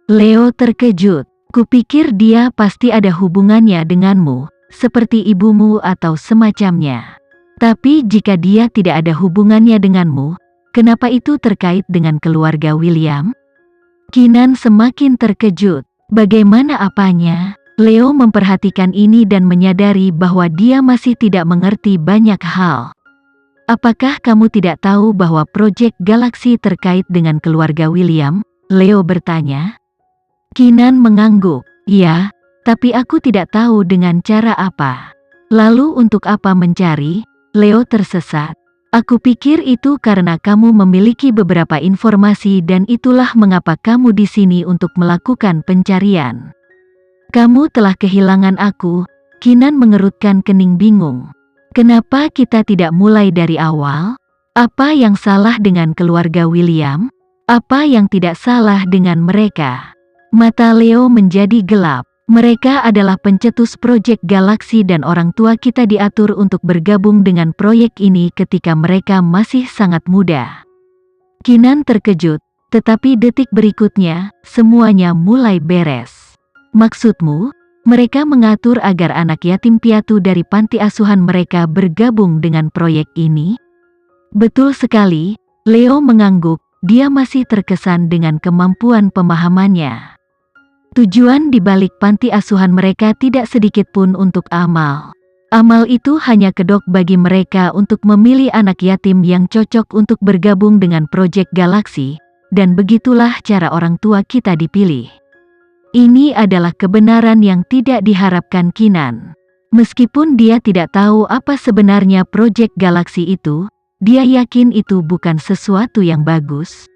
Leo terkejut. Kupikir dia pasti ada hubungannya denganmu, seperti ibumu atau semacamnya. Tapi jika dia tidak ada hubungannya denganmu, kenapa itu terkait dengan keluarga William? Kinan semakin terkejut. Bagaimana apanya? Leo memperhatikan ini dan menyadari bahwa dia masih tidak mengerti banyak hal. Apakah kamu tidak tahu bahwa proyek galaksi terkait dengan keluarga William? Leo bertanya. Kinan mengangguk. Ya, tapi aku tidak tahu dengan cara apa. Lalu untuk apa mencari? Leo tersesat. Aku pikir itu karena kamu memiliki beberapa informasi dan itulah mengapa kamu di sini untuk melakukan pencarian. Kamu telah kehilangan aku. Kinan mengerutkan kening bingung. Kenapa kita tidak mulai dari awal? Apa yang salah dengan keluarga William? Apa yang tidak salah dengan mereka? Mata Leo menjadi gelap. Mereka adalah pencetus proyek galaksi dan orang tua kita diatur untuk bergabung dengan proyek ini ketika mereka masih sangat muda. Kinan terkejut, tetapi detik berikutnya, semuanya mulai beres. Maksudmu, mereka mengatur agar anak yatim piatu dari panti asuhan mereka bergabung dengan proyek ini? Betul sekali, Leo mengangguk, dia masih terkesan dengan kemampuan pemahamannya. Tujuan di balik panti asuhan mereka tidak sedikit pun untuk amal. Amal itu hanya kedok bagi mereka untuk memilih anak yatim yang cocok untuk bergabung dengan proyek galaksi, dan begitulah cara orang tua kita dipilih. Ini adalah kebenaran yang tidak diharapkan Kinan. Meskipun dia tidak tahu apa sebenarnya proyek galaksi itu, dia yakin itu bukan sesuatu yang bagus.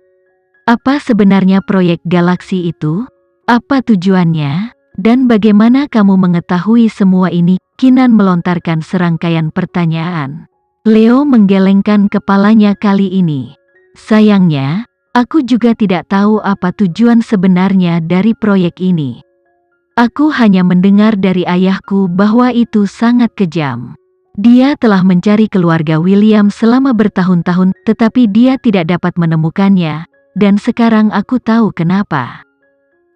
Apa sebenarnya proyek galaksi itu? Apa tujuannya? Dan bagaimana kamu mengetahui semua ini? Kinan melontarkan serangkaian pertanyaan. Leo menggelengkan kepalanya kali ini. Sayangnya, aku juga tidak tahu apa tujuan sebenarnya dari proyek ini. Aku hanya mendengar dari ayahku bahwa itu sangat kejam. Dia telah mencari keluarga William selama bertahun-tahun, tetapi dia tidak dapat menemukannya, dan sekarang aku tahu kenapa.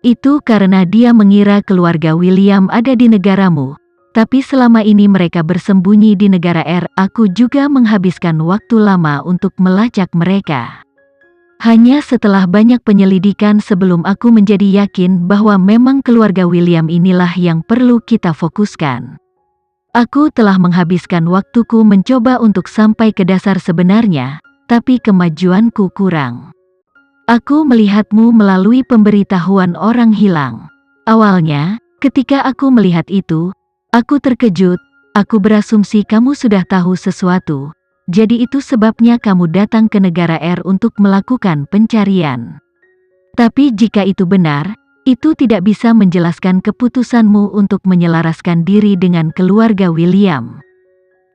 Itu karena dia mengira keluarga William ada di negaramu, tapi selama ini mereka bersembunyi di negara R. Aku juga menghabiskan waktu lama untuk melacak mereka. Hanya setelah banyak penyelidikan sebelum aku menjadi yakin bahwa memang keluarga William inilah yang perlu kita fokuskan. Aku telah menghabiskan waktuku mencoba untuk sampai ke dasar sebenarnya, tapi kemajuanku kurang. Aku melihatmu melalui pemberitahuan orang hilang. Awalnya, ketika aku melihat itu, aku terkejut. Aku berasumsi kamu sudah tahu sesuatu. Jadi itu sebabnya kamu datang ke negara R untuk melakukan pencarian. Tapi jika itu benar, itu tidak bisa menjelaskan keputusanmu untuk menyelaraskan diri dengan keluarga William.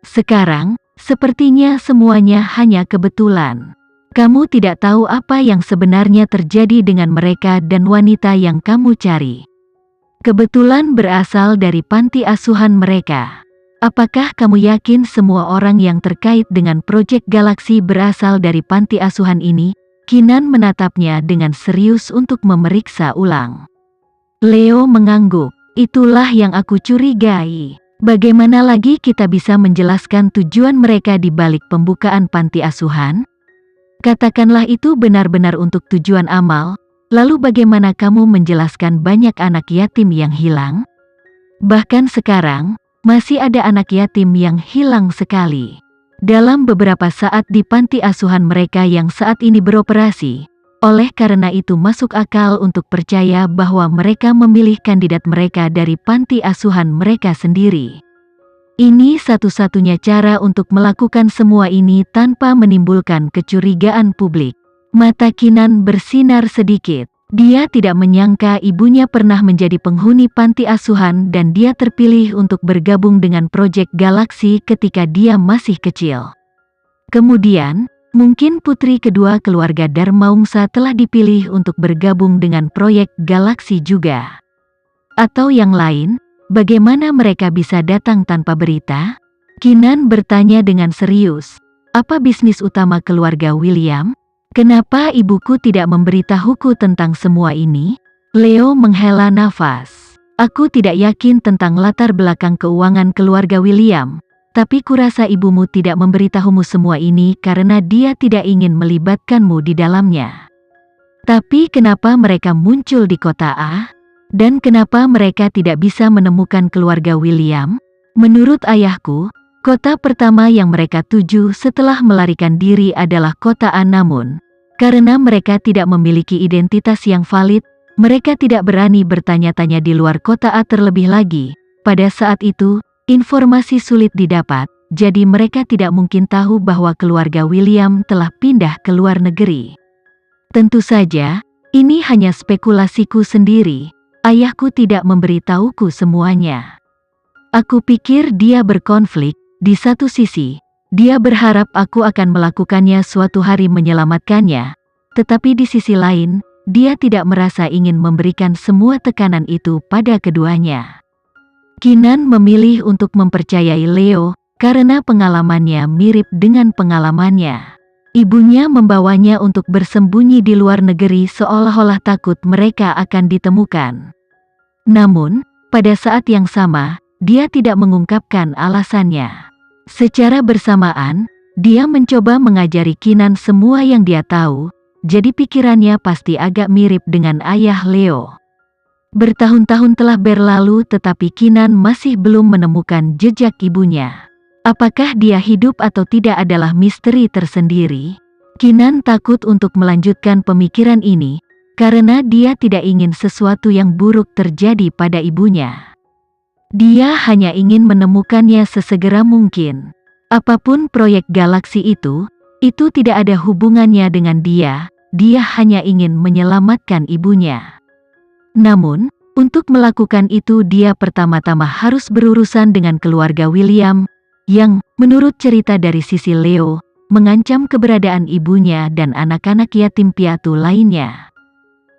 Sekarang, sepertinya semuanya hanya kebetulan. Kamu tidak tahu apa yang sebenarnya terjadi dengan mereka dan wanita yang kamu cari. Kebetulan berasal dari panti asuhan mereka. Apakah kamu yakin semua orang yang terkait dengan proyek galaksi berasal dari panti asuhan ini? Kinan menatapnya dengan serius untuk memeriksa ulang. Leo mengangguk. Itulah yang aku curigai. Bagaimana lagi kita bisa menjelaskan tujuan mereka di balik pembukaan panti asuhan? Katakanlah itu benar-benar untuk tujuan amal, lalu bagaimana kamu menjelaskan banyak anak yatim yang hilang? Bahkan sekarang, masih ada anak yatim yang hilang sekali. Dalam beberapa saat di panti asuhan mereka yang saat ini beroperasi, oleh karena itu masuk akal untuk percaya bahwa mereka memilih kandidat mereka dari panti asuhan mereka sendiri. Ini satu-satunya cara untuk melakukan semua ini tanpa menimbulkan kecurigaan publik. Mata Kinan bersinar sedikit. Dia tidak menyangka ibunya pernah menjadi penghuni panti asuhan dan dia terpilih untuk bergabung dengan proyek galaksi ketika dia masih kecil. Kemudian, mungkin putri kedua keluarga Darmaungsa telah dipilih untuk bergabung dengan proyek galaksi juga. Atau yang lain? Bagaimana mereka bisa datang tanpa berita? Kinan bertanya dengan serius. Apa bisnis utama keluarga William? Kenapa ibuku tidak memberitahuku tentang semua ini? Leo menghela nafas. Aku tidak yakin tentang latar belakang keuangan keluarga William, tapi kurasa ibumu tidak memberitahumu semua ini karena dia tidak ingin melibatkanmu di dalamnya. Tapi kenapa mereka muncul di kota A? Dan kenapa mereka tidak bisa menemukan keluarga William? Menurut ayahku, kota pertama yang mereka tuju setelah melarikan diri adalah kota A, namun karena mereka tidak memiliki identitas yang valid, mereka tidak berani bertanya-tanya di luar kota A terlebih lagi. Pada saat itu, informasi sulit didapat, jadi mereka tidak mungkin tahu bahwa keluarga William telah pindah ke luar negeri. Tentu saja, ini hanya spekulasiku sendiri. Ayahku tidak memberitahuku semuanya. Aku pikir dia berkonflik. Di satu sisi, dia berharap aku akan melakukannya suatu hari menyelamatkannya, tetapi di sisi lain, dia tidak merasa ingin memberikan semua tekanan itu pada keduanya. Kinan memilih untuk mempercayai Leo karena pengalamannya mirip dengan pengalamannya. Ibunya membawanya untuk bersembunyi di luar negeri seolah-olah takut mereka akan ditemukan. Namun, pada saat yang sama, dia tidak mengungkapkan alasannya. Secara bersamaan, dia mencoba mengajari Kinan semua yang dia tahu, jadi pikirannya pasti agak mirip dengan ayah Leo. Bertahun-tahun telah berlalu tetapi Kinan masih belum menemukan jejak ibunya. Apakah dia hidup atau tidak adalah misteri tersendiri. Kinan takut untuk melanjutkan pemikiran ini, karena dia tidak ingin sesuatu yang buruk terjadi pada ibunya. Dia hanya ingin menemukannya sesegera mungkin. Apapun proyek galaksi itu tidak ada hubungannya dengan dia hanya ingin menyelamatkan ibunya. Namun, untuk melakukan itu dia pertama-tama harus berurusan dengan keluarga William, yang, menurut cerita dari sisi Leo, mengancam keberadaan ibunya dan anak-anak yatim piatu lainnya.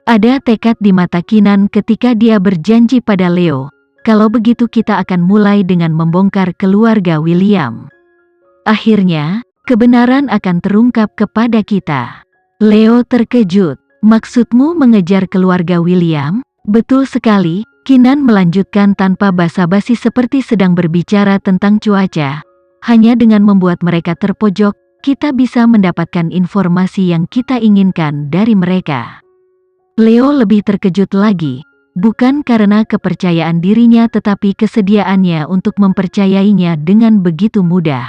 Ada tekad di mata Kinan ketika dia berjanji pada Leo, kalau begitu kita akan mulai dengan membongkar keluarga William. Akhirnya, kebenaran akan terungkap kepada kita. Leo terkejut. Maksudmu mengejar keluarga William? Betul sekali, Kinan melanjutkan tanpa basa-basi seperti sedang berbicara tentang cuaca. Hanya dengan membuat mereka terpojok, kita bisa mendapatkan informasi yang kita inginkan dari mereka. Leo lebih terkejut lagi. Bukan karena kepercayaan dirinya tetapi kesediaannya untuk mempercayainya dengan begitu mudah.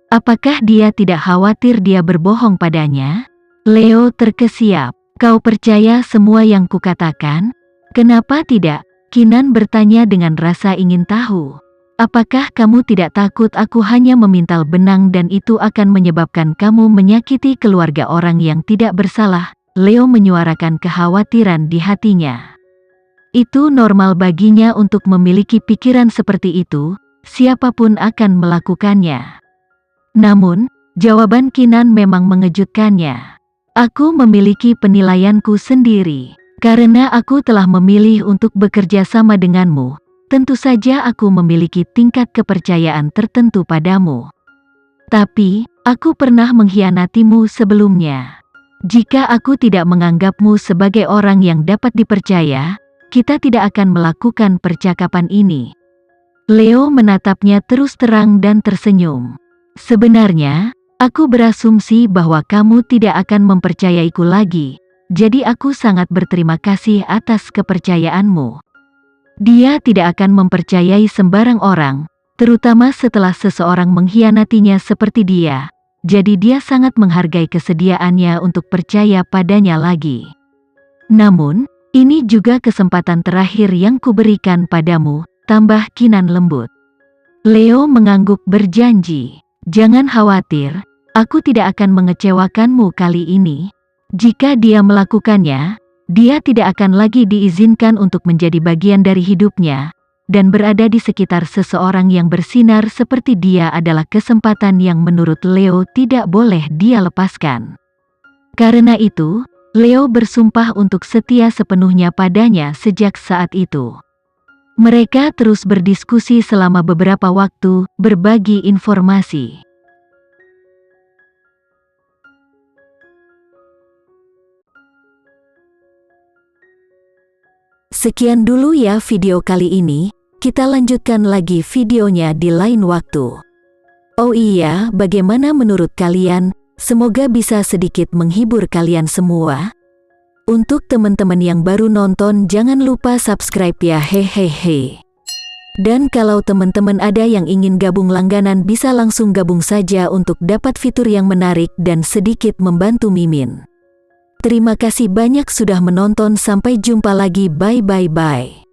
Apakah dia tidak khawatir dia berbohong padanya? Leo terkesiap. Kau percaya semua yang kukatakan? Kenapa tidak? Kinan bertanya dengan rasa ingin tahu. Apakah kamu tidak takut aku hanya memintal benang dan itu akan menyebabkan kamu menyakiti keluarga orang yang tidak bersalah? Leo menyuarakan kekhawatiran di hatinya. Itu normal baginya untuk memiliki pikiran seperti itu, siapapun akan melakukannya. Namun, jawaban Kinan memang mengejutkannya. Aku memiliki penilaianku sendiri. Karena aku telah memilih untuk bekerja sama denganmu, tentu saja aku memiliki tingkat kepercayaan tertentu padamu. Tapi, aku pernah mengkhianatimu sebelumnya. Jika aku tidak menganggapmu sebagai orang yang dapat dipercaya, kita tidak akan melakukan percakapan ini. Leo menatapnya terus terang dan tersenyum. Sebenarnya, aku berasumsi bahwa kamu tidak akan mempercayaiku lagi, jadi aku sangat berterima kasih atas kepercayaanmu. Dia tidak akan mempercayai sembarang orang, terutama setelah seseorang mengkhianatinya seperti dia, jadi dia sangat menghargai kesediaannya untuk percaya padanya lagi. Namun, ini juga kesempatan terakhir yang kuberikan padamu, tambah Kinan lembut. Leo mengangguk berjanji, jangan khawatir, aku tidak akan mengecewakanmu kali ini. Jika dia melakukannya, dia tidak akan lagi diizinkan untuk menjadi bagian dari hidupnya, dan berada di sekitar seseorang yang bersinar seperti dia adalah kesempatan yang menurut Leo tidak boleh dia lepaskan. Karena itu, Leo bersumpah untuk setia sepenuhnya padanya sejak saat itu. Mereka terus berdiskusi selama beberapa waktu, berbagi informasi. Sekian dulu ya video kali ini, kita lanjutkan lagi videonya di lain waktu. Oh iya, bagaimana menurut kalian? Semoga bisa sedikit menghibur kalian semua. Untuk teman-teman yang baru nonton, jangan lupa subscribe ya, hehehe. Dan kalau teman-teman ada yang ingin gabung langganan, bisa langsung gabung saja untuk dapat fitur yang menarik dan sedikit membantu Mimin. Terima kasih banyak sudah menonton, sampai jumpa lagi, bye bye bye.